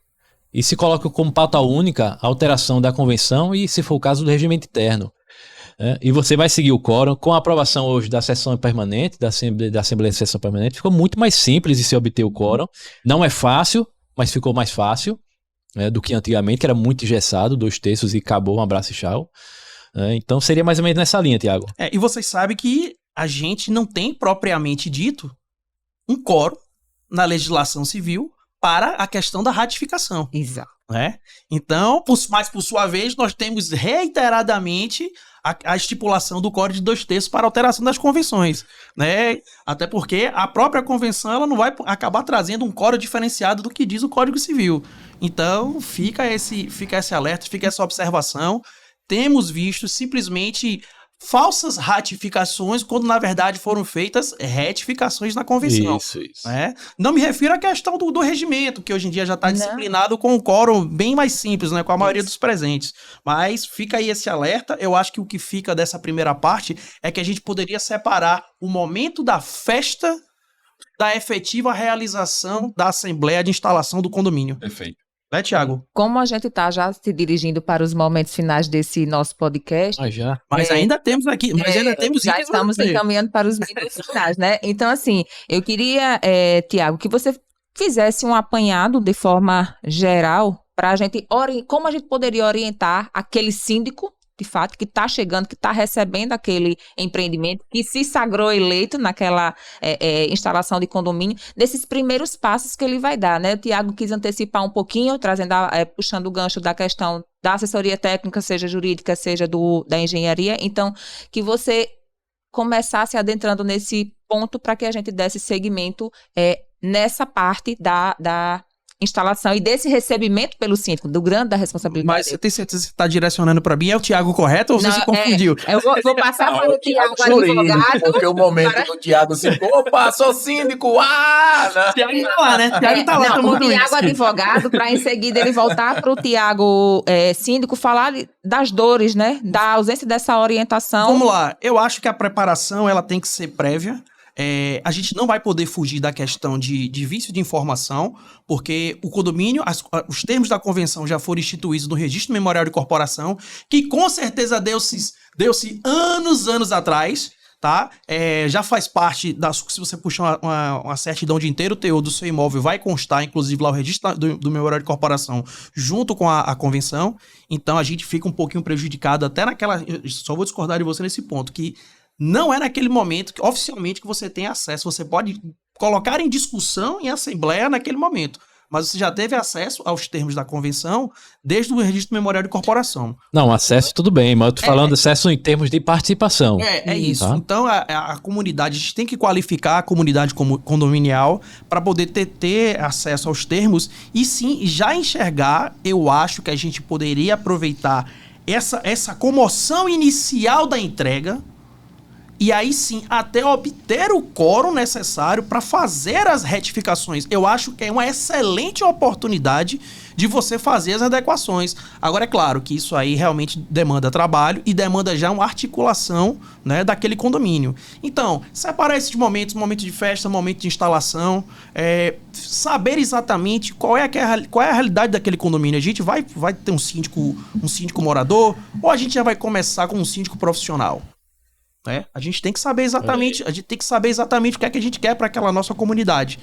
E se coloque como pauta única a alteração da convenção e, se for o caso, do regimento interno. E você vai seguir o quórum. Com a aprovação hoje da sessão permanente, da Assembleia de Sessão Permanente, ficou muito mais simples de se obter o quórum. Não é fácil, mas ficou mais fácil do que antigamente, que era muito engessado, 2/3 e acabou, um abraço e tchau. Então seria mais ou menos nessa linha, Tiago. E vocês sabem que a gente não tem propriamente dito um quórum na legislação civil para a questão da ratificação. Exato. Né? Então, mas por sua vez, nós temos reiteradamente a estipulação do Código de 2/3 para alteração das convenções, né? Até porque a própria convenção ela não vai acabar trazendo um código diferenciado do que diz o Código Civil. Então, fica esse alerta, fica essa observação. Temos visto simplesmente falsas ratificações, quando na verdade foram feitas retificações na convenção. Isso. Né? Não me refiro à questão do regimento, que hoje em dia já está Não. disciplinado com um quórum bem mais simples, né, com a maioria dos presentes. Mas fica aí esse alerta. Eu acho que o que fica dessa primeira parte é que a gente poderia separar o momento da festa da efetiva realização da assembleia de instalação do condomínio. Perfeito. Né, Tiago? Como a gente está já se dirigindo para os momentos finais desse nosso podcast, Já. Mas ainda temos aqui, já itens estamos pra ver. encaminhando para os minutos finais, né? Então, assim, eu queria, Tiago, que você fizesse um apanhado de forma geral para a gente, como a gente poderia orientar aquele síndico, de fato, que está chegando, que está recebendo aquele empreendimento, que se sagrou eleito naquela instalação de condomínio, desses primeiros passos que ele vai dar, né? O Tiago quis antecipar um pouquinho, trazendo, puxando o gancho da questão da assessoria técnica, seja jurídica, seja da engenharia. Então, que você começasse adentrando nesse ponto para que a gente desse segmento nessa parte da instalação e desse recebimento pelo síndico, do grande da responsabilidade. Mas você tem certeza que você está direcionando para mim? É o Tiago correto ou você se confundiu? Eu vou passar para o Tiago advogado. Porque o momento do Tiago assim, opa, sou síndico, O Tiago tá lá, né? O Tiago tá lá Não, o tomando Tiago isso. advogado, para em seguida ele voltar para o Tiago síndico falar das dores, né? Da ausência dessa orientação. Vamos lá. Eu acho que a preparação ela tem que ser prévia. A gente não vai poder fugir da questão de vício de informação, porque o condomínio, os termos da convenção já foram instituídos no Registro Memorial de Corporação, que com certeza deu-se anos atrás, tá? Já faz parte se você puxar uma certidão de inteiro teor do seu imóvel, vai constar, inclusive, lá o registro do Memorial de Corporação, junto com a convenção. Então, a gente fica um pouquinho prejudicado até naquela... Só vou discordar de você nesse ponto, que não é naquele momento que oficialmente que você tem acesso. Você pode colocar em discussão em assembleia naquele momento, mas você já teve acesso aos termos da convenção desde o Registro Memorial de Corporação. Não, acesso tudo bem, mas eu tô falando acesso em termos de participação. É isso. Tá? Então, a comunidade, a gente tem que qualificar a comunidade condominial para poder ter acesso aos termos e sim, já enxergar, eu acho que a gente poderia aproveitar essa comoção inicial da entrega, e aí sim, até obter o quórum necessário para fazer as retificações. Eu acho que é uma excelente oportunidade de você fazer as adequações. Agora, é claro que isso aí realmente demanda trabalho e demanda já uma articulação, né, daquele condomínio. Então, separar esses momentos, momento de festa, momento de instalação, saber exatamente qual é a realidade daquele condomínio. A gente vai ter um síndico morador, ou a gente já vai começar com um síndico profissional? A gente tem que saber exatamente, o que é que a gente quer para aquela nossa comunidade.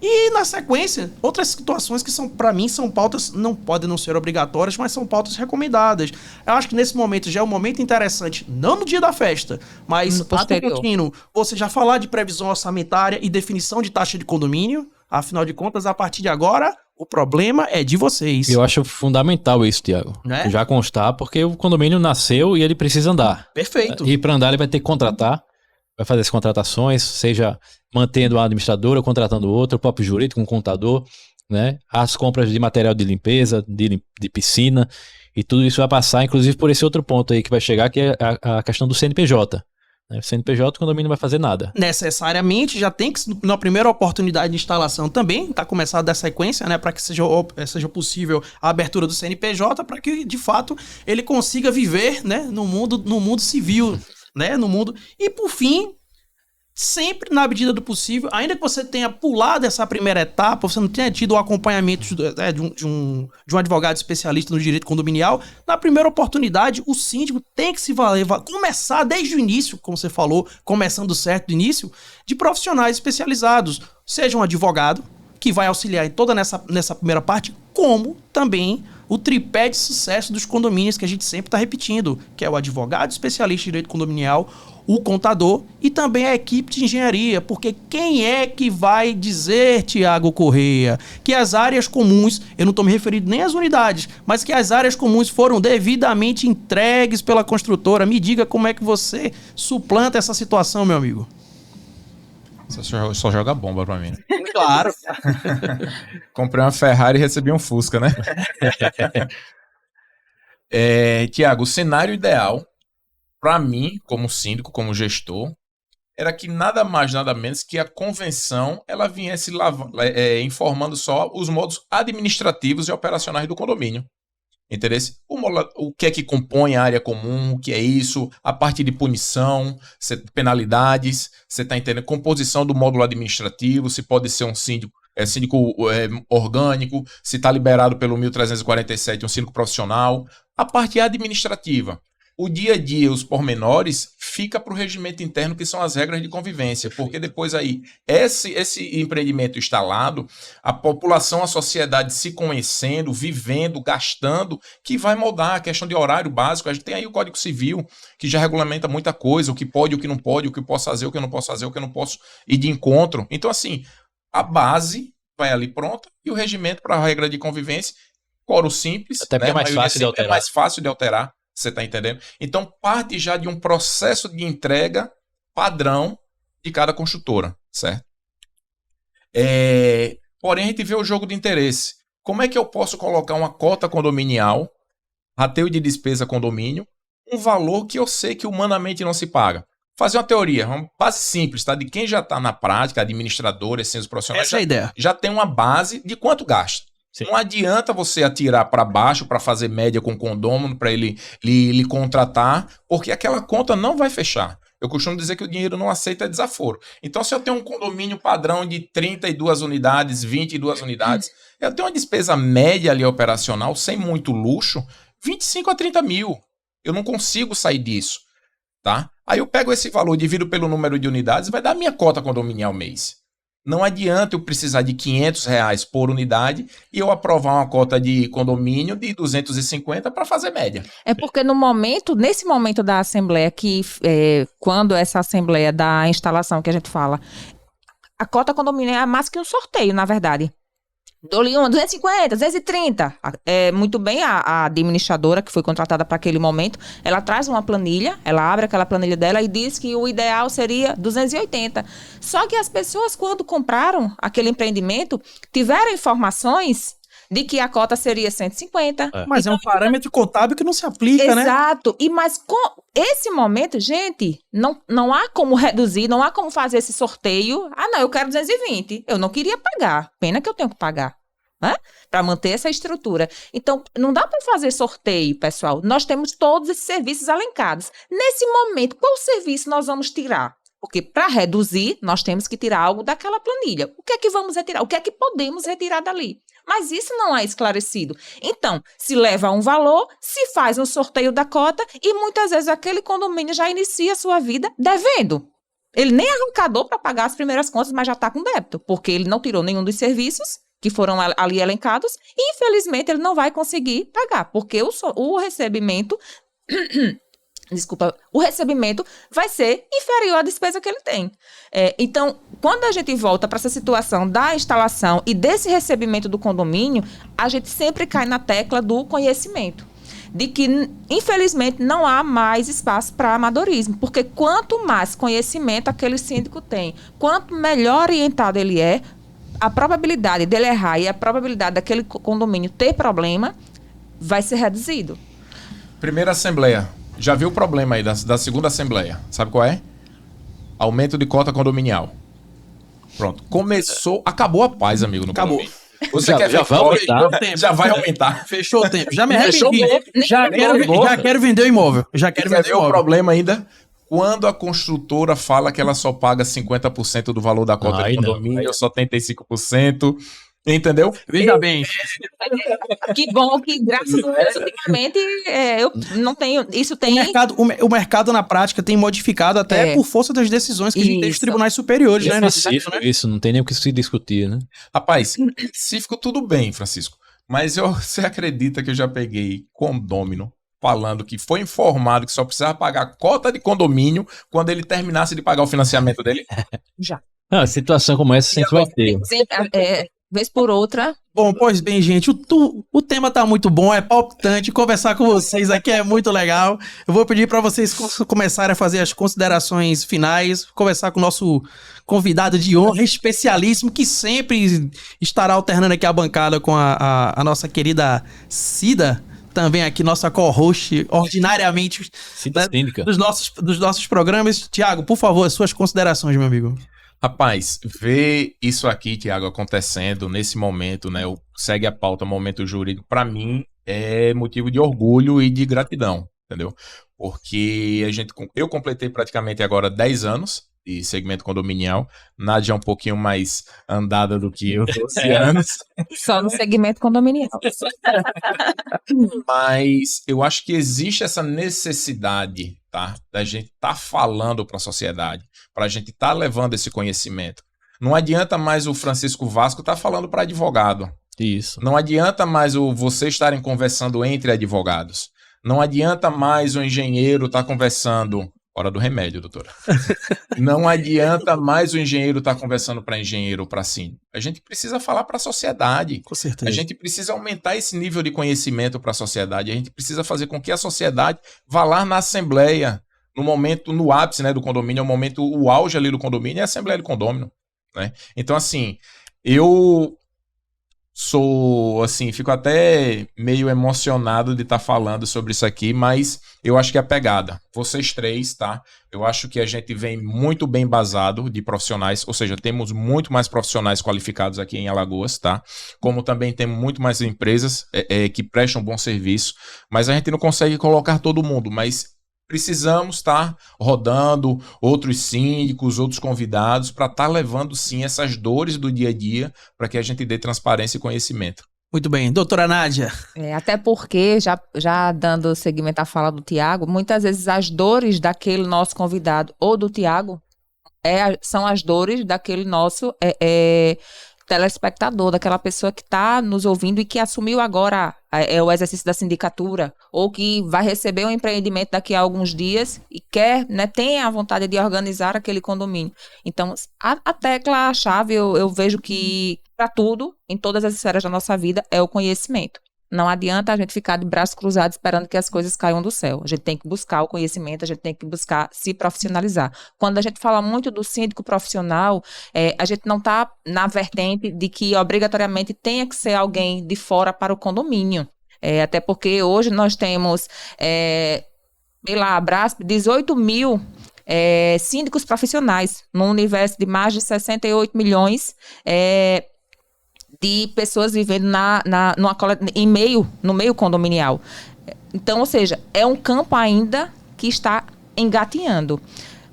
E na sequência, outras situações que para mim são pautas, não podem não ser obrigatórias, mas são pautas recomendadas. Eu acho que nesse momento já é um momento interessante, não no dia da festa, mas no posterior. contínuo, você já falar de previsão orçamentária e definição de taxa de condomínio. Afinal de contas, a partir de agora, o problema é de vocês. Eu acho fundamental isso, Tiago. Né? Já constar, porque o condomínio nasceu e ele precisa andar. Perfeito. E para andar ele vai ter que contratar. vai fazer as contratações, seja mantendo uma administradora, contratando outra, o próprio jurídico, um contador, né? As compras de material de limpeza, de piscina, e tudo isso vai passar, inclusive, por esse outro ponto aí que vai chegar, que é a questão do CNPJ. O CNPJ, o condomínio não vai fazer nada. Necessariamente, já tem que, na primeira oportunidade de instalação também, tá começando a dar sequência, né, para que seja possível a abertura do CNPJ, para que, de fato, ele consiga viver, né, no mundo civil, né, no mundo. E, por fim, sempre na medida do possível, ainda que você tenha pulado essa primeira etapa, você não tenha tido o acompanhamento de um advogado especialista no direito condominial, na primeira oportunidade o síndico tem que se valer, começar desde o início, como você falou, começando certo do início, de profissionais especializados, seja um advogado, que vai auxiliar em toda nessa primeira parte, como também o tripé de sucesso dos condomínios que a gente sempre está repetindo, que é o advogado especialista em direito condominial, o contador e também a equipe de engenharia, porque quem é que vai dizer, Tiago Correia, que as áreas comuns, eu não estou me referindo nem às unidades, mas que as áreas comuns foram devidamente entregues pela construtora? Me diga como é que você suplanta essa situação, meu amigo. Você só joga bomba pra mim, né? Claro. Comprei uma Ferrari e recebi um Fusca, né? Tiago, o cenário ideal para mim, como síndico, como gestor, era que nada mais, nada menos que a convenção ela viesse informando só os modos administrativos e operacionais do condomínio. Entendeu? O que é que compõe a área comum, o que é isso, a parte de punição, penalidades, você está entendendo? Composição do módulo administrativo, se pode ser um síndico orgânico, se está liberado pelo 1347 um síndico profissional. A parte administrativa. O dia a dia, os pormenores, fica para o regimento interno, que são as regras de convivência, porque depois aí, esse empreendimento instalado, a população, a sociedade se conhecendo, vivendo, gastando, que vai moldar a questão de horário básico. A gente tem aí o Código Civil, que já regulamenta muita coisa, o que pode, o que não pode, o que eu posso fazer, o que eu não posso fazer, o que eu não posso ir de encontro. Então, assim, a base vai ali pronta e o regimento para a regra de convivência, quórum simples. Até porque é mais fácil de alterar. É mais fácil de alterar. Você está entendendo? Então, parte já de um processo de entrega padrão de cada construtora, certo? Porém, a gente vê o jogo de interesse. Como é que eu posso colocar uma cota condominial, rateio de despesa condomínio, um valor que eu sei que humanamente não se paga? Fazer uma teoria, uma base simples, tá? De quem já está na prática, administrador, ciências profissionais, essa é a ideia. Já tem uma base de quanto gasta. Sim. Não adianta você atirar para baixo para fazer média com o condômino, para ele lhe contratar, porque aquela conta não vai fechar. Eu costumo dizer que o dinheiro não aceita desaforo. Então, se eu tenho um condomínio padrão de 32 unidades, 22 unidades, eu tenho uma despesa média ali operacional, sem muito luxo, 25 a 30 mil. Eu não consigo sair disso, tá? Aí eu pego esse valor, divido pelo número de unidades, vai dar a minha cota condominial mês. Não adianta eu precisar de R$500 por unidade e eu aprovar uma cota de condomínio de 250 para fazer média. É porque nesse momento da assembleia, quando essa assembleia da instalação que a gente fala, a cota condomínio é mais que um sorteio, na verdade. Dou-lhe 250, 230. Muito bem, a administradora que foi contratada para aquele momento, ela traz uma planilha, ela abre aquela planilha dela e diz que o ideal seria 280. Só que as pessoas, quando compraram aquele empreendimento, tiveram informações de que a cota seria 150. Mas então, é um parâmetro contábil que não se aplica, né? Exato. Mas com esse momento, gente, não há como reduzir, não há como fazer esse sorteio. Não, eu quero 220. Eu não queria pagar. Pena que eu tenho que pagar, né? Para manter essa estrutura. Então, não dá para fazer sorteio, pessoal. Nós temos todos esses serviços elencados. Nesse momento, qual serviço nós vamos tirar? Porque para reduzir, nós temos que tirar algo daquela planilha. O que é que vamos retirar? O que é que podemos retirar dali? Mas isso não é esclarecido. Então, se leva a um valor, se faz um sorteio da cota e muitas vezes aquele condomínio já inicia a sua vida devendo. Ele nem arrancador para pagar as primeiras contas, mas já está com débito, porque ele não tirou nenhum dos serviços que foram ali elencados e, infelizmente, ele não vai conseguir pagar, porque o recebimento... o recebimento vai ser inferior à despesa que ele tem. Então, quando a gente volta para essa situação da instalação e desse recebimento do condomínio, a gente sempre cai na tecla do conhecimento. de que, infelizmente, não há mais espaço para amadorismo, porque quanto mais conhecimento aquele síndico tem, quanto melhor orientado ele é, a probabilidade dele errar e a probabilidade daquele condomínio ter problema vai ser reduzido. Primeira assembleia. Já viu o problema aí da segunda assembleia? Sabe qual é? Aumento de cota condominial. Pronto. Começou. Acabou a paz, amigo, no Acabou. condomínio. Você quer já ver vai aumentar? Já vai aumentar. Fechou o tempo. Já me Fechou o arrependi. tempo. Já quero vender o imóvel. Já quero Quer vender ver o o imóvel. problema ainda? Quando a construtora fala que ela só paga 50% do valor da cota Aí de não, condomínio, aí ou só 35%, entendeu? Veja bem. Que bom que, graças a Deus, ultimamente, eu não tenho... Isso tem... O mercado, na prática, tem modificado até por força das decisões que a gente tem dos Isso. tribunais superiores, né? nesse Francisco, sentido, né? isso, não tem nem o que se discutir, né? Rapaz, específico tudo bem, Francisco. Mas você acredita que eu já peguei condômino falando que foi informado que só precisava pagar cota de condomínio quando ele terminasse de pagar o financiamento dele? Já. Ah, situação como essa sempre vai ter. Sempre, vez por outra... Bom, pois bem, gente, o tema tá muito bom, é palpitante, conversar com vocês aqui é muito legal. Eu vou pedir para vocês começarem a fazer as considerações finais, conversar com o nosso convidado de honra, especialíssimo, que sempre estará alternando aqui a bancada com a nossa querida Cida, também aqui, nossa co-host, ordinariamente Cida Síndica. dos nossos programas. Tiago, por favor, as suas considerações, meu amigo. Rapaz, ver isso aqui, Tiago, acontecendo nesse momento, né? O Segue a Pauta Momento Jurídico, para mim, é motivo de orgulho e de gratidão, entendeu? Porque eu completei praticamente agora 10 anos de segmento condominial. Nádia é um pouquinho mais andada do que eu, 12 anos. Só no segmento condominial. Mas eu acho que existe essa necessidade, tá? Da gente estar falando para a sociedade, para a gente estar levando esse conhecimento. Não adianta mais o Francisco Vasco estar falando para advogado. Isso. Não adianta mais vocês estarem conversando entre advogados. Não adianta mais o engenheiro estar conversando... Hora do remédio, doutora. Não adianta mais o engenheiro estar conversando para engenheiro ou para síndico. A gente precisa falar para a sociedade. Com certeza. A gente precisa aumentar esse nível de conhecimento para a sociedade. A gente precisa fazer com que a sociedade vá lá na assembleia, no momento, no ápice, né, do condomínio, o auge ali do condomínio é a assembleia do condômino, né? Então, assim, eu fico até meio emocionado de estar falando sobre isso aqui, mas eu acho que é a pegada. Vocês três, tá? Eu acho que a gente vem muito bem embasado de profissionais, ou seja, temos muito mais profissionais qualificados aqui em Alagoas, tá? Como também temos muito mais empresas que prestam bom serviço, mas a gente não consegue colocar todo mundo, mas precisamos estar rodando outros síndicos, outros convidados para estar levando sim essas dores do dia a dia para que a gente dê transparência e conhecimento. Muito bem. Doutora Nádia. Até porque, já dando seguimento à fala do Tiago, muitas vezes as dores daquele nosso convidado ou do Tiago são as dores daquele nosso telespectador, daquela pessoa que está nos ouvindo e que assumiu agora o exercício da sindicatura, ou que vai receber um empreendimento daqui a alguns dias e quer, né, tem a vontade de organizar aquele condomínio. Então, a tecla-chave, eu vejo que para tudo, em todas as esferas da nossa vida, é o conhecimento. Não adianta a gente ficar de braços cruzados esperando que as coisas caiam do céu. A gente tem que buscar o conhecimento, a gente tem que buscar se profissionalizar. Quando a gente fala muito do síndico profissional, a gente não está na vertente de que obrigatoriamente tenha que ser alguém de fora para o condomínio. Até porque hoje nós temos, pela Abrasp, 18 mil síndicos profissionais, num universo de mais de 68 milhões de pessoas vivendo no meio condominial. Então, ou seja, é um campo ainda que está engatinhando.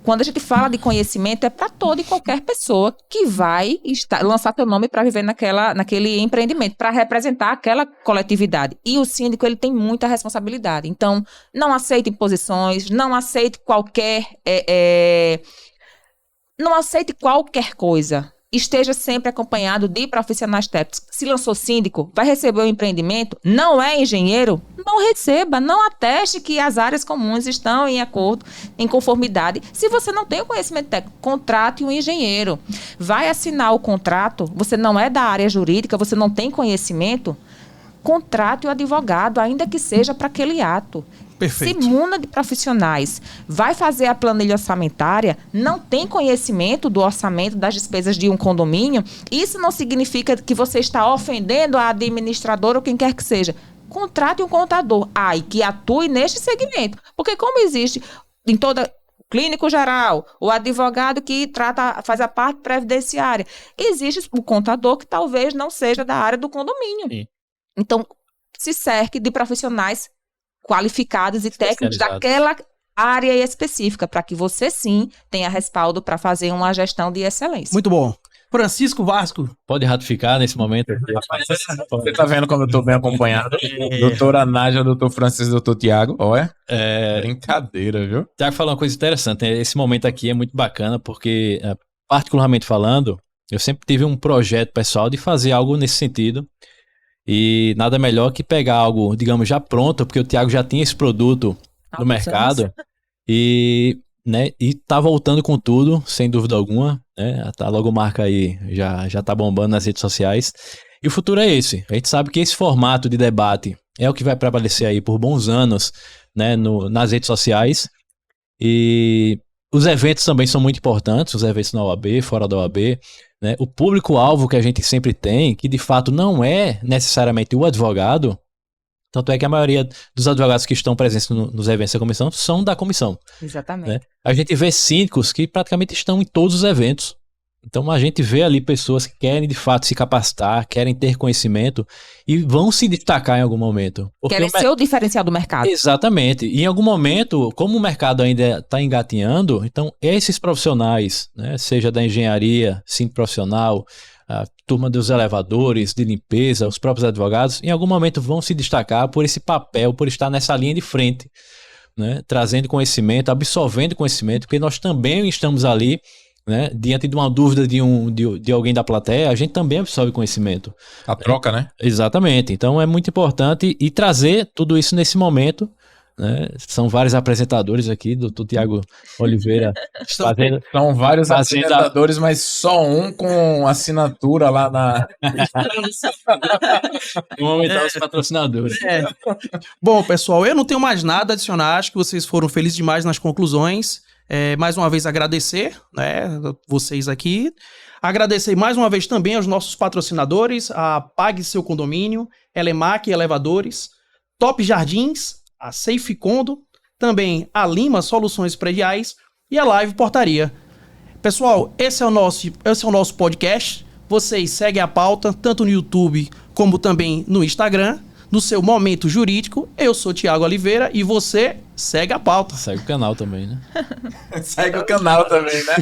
Quando a gente fala de conhecimento, é para toda e qualquer pessoa que vai lançar seu nome para viver naquele empreendimento, para representar aquela coletividade. E o síndico, ele tem muita responsabilidade. Então, não aceite imposições, não aceite qualquer coisa. Esteja sempre acompanhado de profissionais técnicos. Se lançou síndico, vai receber o empreendimento, não é engenheiro, não receba, não ateste que as áreas comuns estão em acordo, em conformidade. Se você não tem o conhecimento técnico, contrate um engenheiro. Vai assinar o contrato, você não é da área jurídica, você não tem conhecimento, contrate o advogado, ainda que seja para aquele ato. Perfeito. Se muna de profissionais, vai fazer a planilha orçamentária, não tem conhecimento do orçamento das despesas de um condomínio, isso não significa que você está ofendendo a administradora ou quem quer que seja. Contrate um contador, e que atue neste segmento. Porque como existe em toda clínico geral, o advogado que faz a parte previdenciária, existe o contador que talvez não seja da área do condomínio. Sim. Então, se cerque de profissionais qualificados e técnicos daquela área específica, para que você sim tenha respaldo para fazer uma gestão de excelência. Muito bom. Francisco Vasco. Pode ratificar nesse momento? Você tá vendo como eu tô bem acompanhado? Doutora Nádia, doutor Francisco, doutor Tiago. Olha, brincadeira, viu? Tiago falou uma coisa interessante, né? Esse momento aqui é muito bacana porque, particularmente falando, eu sempre tive um projeto pessoal de fazer algo nesse sentido. E nada melhor que pegar algo, digamos, já pronto, porque o Tiago já tinha esse produto no mercado e tá voltando com tudo, sem dúvida alguma, né? A logomarca aí já tá bombando nas redes sociais. E o futuro é esse. A gente sabe que esse formato de debate é o que vai prevalecer aí por bons anos, né, nas redes sociais. E os eventos também são muito importantes, os eventos na OAB, fora da OAB, né? O público-alvo que a gente sempre tem, que de fato não é necessariamente o advogado, tanto é que a maioria dos advogados que estão presentes nos eventos da comissão são da comissão. Exatamente. Né? A gente vê síndicos que praticamente estão em todos os eventos. Então a gente vê ali pessoas que querem de fato se capacitar, querem ter conhecimento e vão se destacar em algum momento. Querem ser o diferencial do mercado. Exatamente. E em algum momento, como o mercado ainda está engatinhando, então esses profissionais, né, seja da engenharia, síndico profissional, a turma dos elevadores, de limpeza, os próprios advogados, em algum momento vão se destacar por esse papel, por estar nessa linha de frente, né, trazendo conhecimento, absorvendo conhecimento, porque nós também estamos ali, né, diante de uma dúvida de alguém da plateia, a gente também absorve conhecimento. A troca, né? Exatamente. Então é muito importante e trazer tudo isso nesse momento, né? São vários apresentadores aqui, doutor Tiago Oliveira. São vários apresentadores, mas só um com assinatura lá na... Vamos aumentar os patrocinadores. Bom, pessoal, eu não tenho mais nada a adicionar. Acho que vocês foram felizes demais nas conclusões. Mais uma vez agradecer, né, vocês aqui. Agradecer mais uma vez também aos nossos patrocinadores, a Pague Seu Condomínio, Elemac Elevadores, Top Jardins, a Safe Condo, também a Lima Soluções Prediais e a Live Portaria. Pessoal, esse é o nosso podcast. Vocês seguem a pauta tanto no YouTube como também no Instagram, no seu Momento Jurídico. Eu sou Tiago Oliveira e você segue a pauta. Segue o canal também, né? Segue o canal também, né?